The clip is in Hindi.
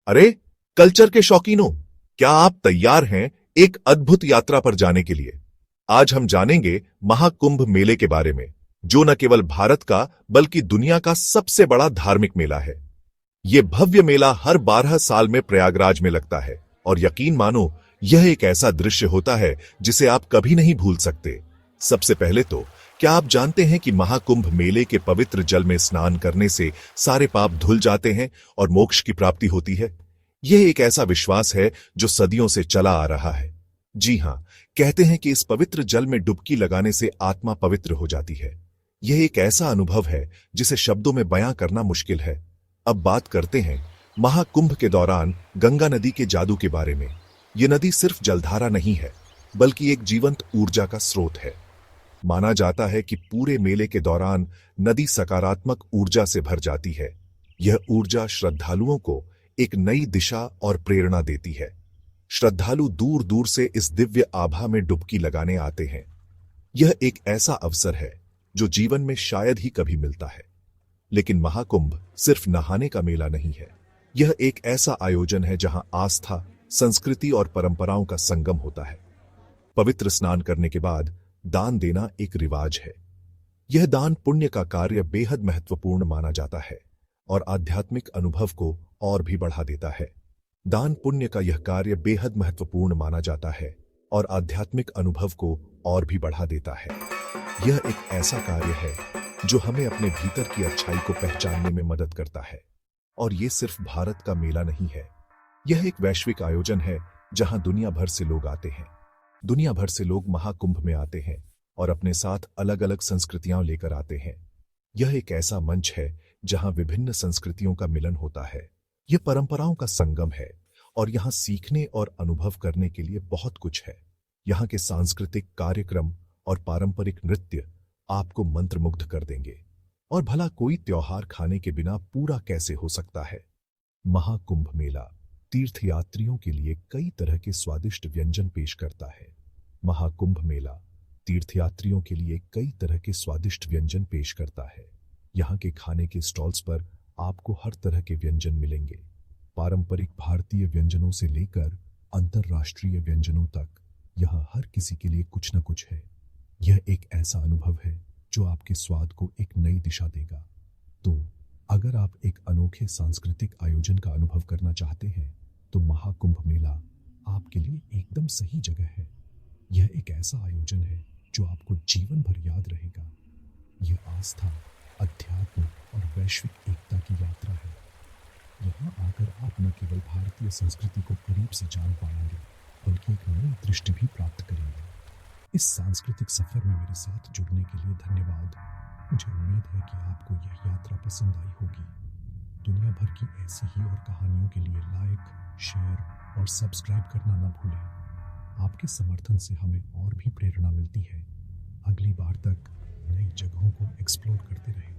अरे कल्चर के शौकीनों, क्या आप तैयार हैं एक अद्भुत यात्रा पर जाने के लिए? आज हम जानेंगे महाकुंभ मेले के बारे में, जो न केवल भारत का बल्कि दुनिया का सबसे बड़ा धार्मिक मेला है। यह भव्य मेला हर 12 साल में प्रयागराज में लगता है और यकीन मानो यह एक ऐसा दृश्य होता है जिसे आप कभी नहीं भूल सकते। सबसे पहले तो क्या आप जानते हैं कि महाकुंभ मेले के पवित्र जल में स्नान करने से सारे पाप धुल जाते हैं और मोक्ष की प्राप्ति होती है? यह एक ऐसा विश्वास है जो सदियों से चला आ रहा है। जी हां, कहते हैं कि इस पवित्र जल में डुबकी लगाने से आत्मा पवित्र हो जाती है। यह एक ऐसा अनुभव है जिसे शब्दों में बयां करना मुश्किल है। अब बात करते हैं महाकुंभ के दौरान गंगा नदी के जादू के बारे में। यह नदी सिर्फ जलधारा नहीं है, बल्कि एक जीवंत ऊर्जा का स्रोत है। माना जाता है कि पूरे मेले के दौरान नदी सकारात्मक ऊर्जा से भर जाती है। यह ऊर्जा श्रद्धालुओं को एक नई दिशा और प्रेरणा देती है। श्रद्धालु दूर दूर से इस दिव्य आभा में डुबकी लगाने आते हैं। यह एक ऐसा अवसर है जो जीवन में शायद ही कभी मिलता है। लेकिन महाकुंभ सिर्फ नहाने का मेला नहीं है। यह एक ऐसा आयोजन है जहां आस्था, संस्कृति और परंपराओं का संगम होता है। पवित्र स्नान करने के बाद दान देना एक रिवाज है। यह दान पुण्य का कार्य बेहद महत्वपूर्ण माना जाता है और आध्यात्मिक अनुभव को और भी बढ़ा देता है। दान पुण्य का यह कार्य बेहद महत्वपूर्ण माना जाता है और आध्यात्मिक अनुभव को और भी बढ़ा देता है। यह एक ऐसा कार्य है जो हमें अपने भीतर की अच्छाई को पहचानने में मदद करता है। और यह सिर्फ भारत का मेला नहीं है, यह एक वैश्विक आयोजन है जहां दुनिया भर से लोग आते हैं। दुनिया भर से लोग महाकुंभ में आते हैं और अपने साथ अलग अलग संस्कृतियां लेकर आते हैं। यह एक ऐसा मंच है जहां विभिन्न संस्कृतियों का मिलन होता है। यह परंपराओं का संगम है और यहां सीखने और अनुभव करने के लिए बहुत कुछ है। यहां के सांस्कृतिक कार्यक्रम और पारंपरिक नृत्य आपको मंत्रमुग्ध कर देंगे। और भला कोई त्योहार खाने के बिना पूरा कैसे हो सकता है? महाकुंभ मेला तीर्थयात्रियों के लिए कई तरह के स्वादिष्ट व्यंजन पेश करता है। महाकुंभ मेला तीर्थयात्रियों के लिए कई तरह के स्वादिष्ट व्यंजन पेश करता है। यहाँ के खाने के स्टॉल्स पर आपको हर तरह के व्यंजन मिलेंगे। पारंपरिक भारतीय व्यंजनों से लेकर अंतर्राष्ट्रीय व्यंजनों तक यहाँ हर किसी के लिए कुछ न कुछ है। यह एक ऐसा अनुभव है जो आपके स्वाद को एक नई दिशा देगा। तो अगर आप एक अनोखे सांस्कृतिक आयोजन का अनुभव करना चाहते हैं तो महाकुंभ मेला आपके लिए एकदम सही जगह है। यह एक ऐसा आयोजन है जो आपको जीवन भर याद रहेगा। यह आस्था, अध्यात्म और वैश्विक एकता की यात्रा है। यहाँ आकर आप न केवल भारतीय संस्कृति को करीब से जान पाएंगे, बल्कि एक नई दृष्टि भी प्राप्त करेंगे। इस सांस्कृतिक सफर में मेरे साथ जुड़ने के लिए धन्यवाद। मुझे उम्मीद है कि आपको यह यात्रा पसंद आई होगी। दुनिया भर की ऐसी ही और कहानियों के लिए लाइक, शेयर और सब्सक्राइब करना ना भूलें। आपके समर्थन से हमें और भी प्रेरणा मिलती है। अगली बार तक नई जगहों को एक्सप्लोर करते रहें।